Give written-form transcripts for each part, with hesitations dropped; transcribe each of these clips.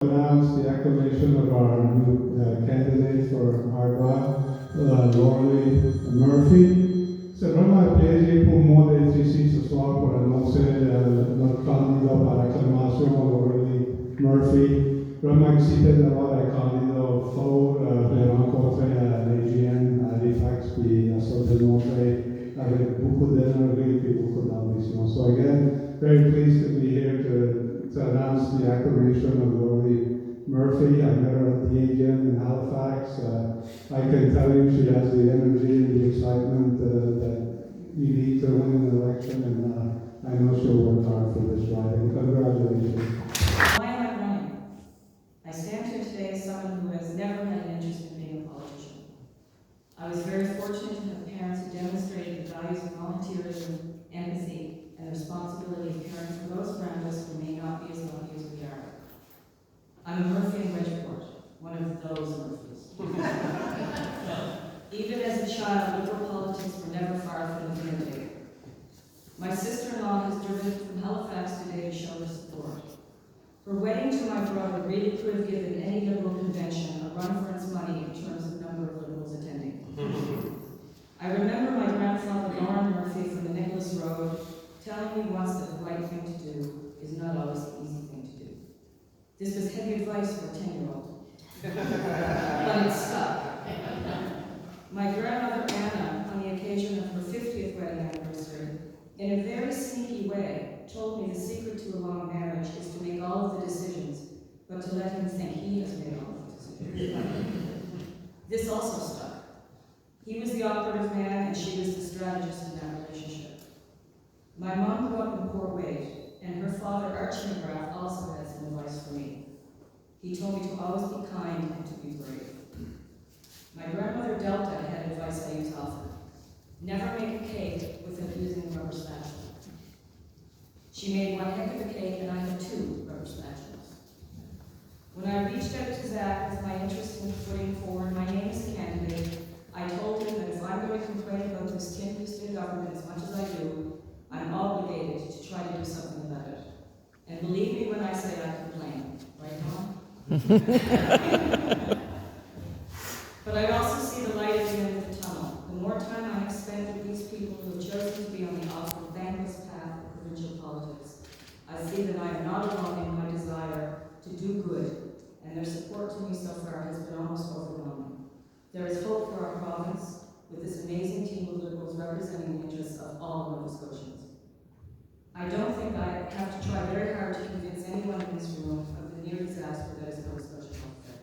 Announce the acclamation of our new candidate for Arba, Lorelei Murphy. Sarà piacere per modo di si soir pour annoncer notre candidat par acclamation, Lorelei Murphy. Vraiment excité d'avoir un candidat fort, de rencontrer l'hygiène à Halifax, puis à se démontrer avec beaucoup d'énergie et beaucoup d'ambition. So again, very pleased to be here to announce the acclamation of Lorelei Murphy. I met her at the AGM in Halifax. I can tell you she has the energy and the excitement that you need to win an election, and I know she'll work hard for this ride. And congratulations. Why am I running? I stand here today as someone who has never had an interest in being a politician. I was very fortunate to have parents who demonstrated the values of volunteerism, empathy, and the responsibility of caring for those around us who may not be as lucky as we are. I'm a Murphy in Wedgeport, one of those Murphys. Even as a child, liberal politics were never far from the dinner table. My sister-in-law has driven from Halifax today to show her support. Her wedding to my brother really could have given any liberal convention a run for its money in terms of number of liberals attending. I remember my grandfather, Lauren Murphy, from the Nicholas Road, telling me once that the right thing to do is not always the easy thing to do. This was heavy advice for a 10-year-old, but it stuck. My grandmother Anna, on the occasion of her 50th wedding anniversary, in a very sneaky way, told me the secret to a long marriage is to make all of the decisions, but to let him think he has made all of the decisions. This also stuck. He was the operative man and she was the strategist in that relationship. My mom grew up in Port Wade, and her father, Archie McGrath, also had some advice for me. He told me to always be kind and to be brave. My grandmother Delta had advice I use often. Never make a cake without using a rubber spatula. She made one heck of a cake and I had 2 rubber spatulas. When I reached out to Zach with my interest in putting forward my name as a candidate, I told him that if I'm going to complain about this tin-boosted government as much as I do, I'm obligated to try to do something about it. And believe me when I say I complain, right, Mom? But I also see the light at the end of the tunnel. The more time I have spent with these people who have chosen to be on the often thankless path of provincial politics, I see that I am not alone in my desire to do good, and their support to me so far has been almost overwhelming. There is hope for our province, with this amazing team of Liberals representing the interests of all Nova Scotians. I don't think I have to try very hard to convince anyone in this room of the near disaster that is Nova Scotia healthcare.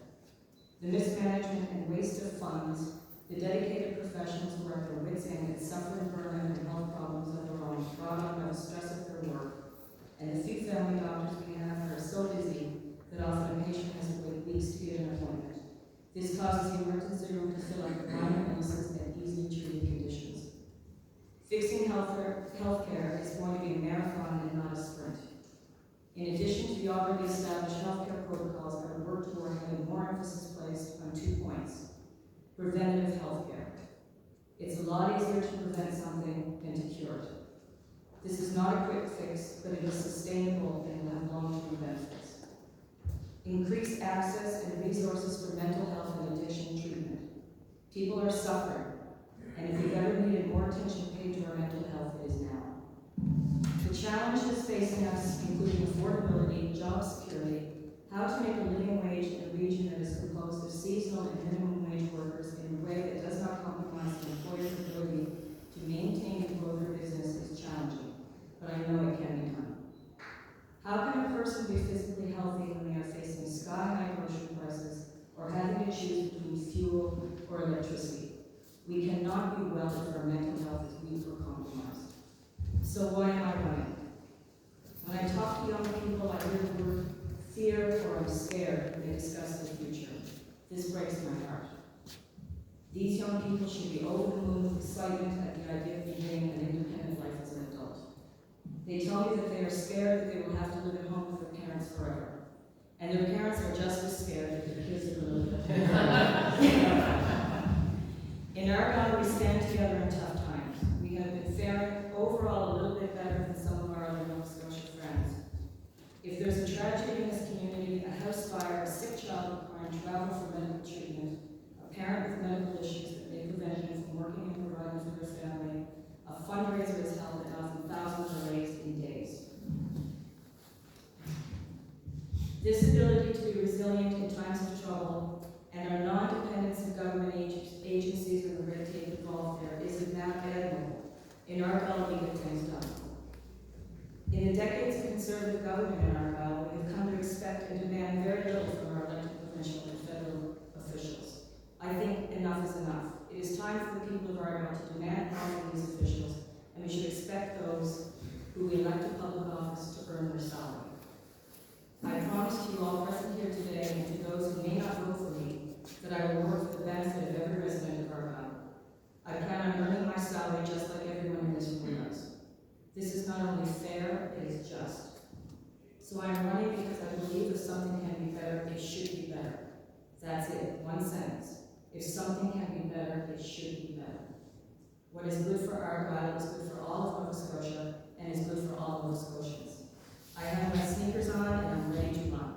The mismanagement and waste of funds, the dedicated professionals who are at their wits' end and suffer in burnout and health problems of their own, brought on by the stress of their work, and the few family doctors we have are so busy that often a patient has to wait weeks to get an appointment. This causes the emergency room to fill up with minor illnesses and easily treated conditions. Fixing healthcare is going to be a marathon and not a sprint. In addition to the already established healthcare protocols, I would work toward having more emphasis placed on 2 points. Preventative healthcare. It's a lot easier to prevent something than to cure it. This is not a quick fix, but it is sustainable and will have long-term benefits. Increase access and resources for mental health and addiction treatment. People are suffering, and if we've ever needed more attention paid to our mental health, it is now. The challenges facing us, including affordability, job security, how to make a living wage in a region that is composed of seasonal and minimum wage workers in a way that does not compromise an employer's ability to maintain and grow their business is challenging, but I know it can be done. How can a person be physically healthy when they are facing sky-high grocery prices or having to choose between fuel or electricity? We cannot be well if our mental health is weak or compromised. So why am I running? When I talk to young people, I hear the word fear or I'm scared when they discuss the future. This breaks my heart. These young people should be over the moon with excitement at the idea of beginning an independent life as an adult. They tell me that they are scared that they will have to live at home with their parents forever. And their parents are just as scared that their kids are going to live at home. In Argonne, we stand together in tough times. We have been faring overall a little bit better than some of our other Nova Scotia friends. If there's a tragedy in this community, a house fire, require a sick child requiring travel for medical treatment, a parent with medical issues that may prevent him from working and providing for their family, a fundraiser is held and often thousands are raised in days. This ability to be resilient in times of trouble and our non-dependence of government agencies and the red tape involved there is admirable. In Argyle, we get things done. In the decades of conservative government in Argyle, we have come to expect and demand very little from our elected provincial and federal officials. I think enough is enough. It is time for the people of Argyle to demand more from these officials, and we should expect those who we elect to public office to earn their salary. I promise to you all present here today, and to those who may not vote for me, that I will work for the benefit of every resident of Argyle. I plan on earning my salary just like everyone in this room does. This is not only fair, it is just. So I am running because I believe if something can be better, it should be better. That's it, one sentence. If something can be better, it should be better. What is good for Argyle is good for all of Nova Scotia and is good for all Nova Scotians. I have my sneakers on and I'm ready to run.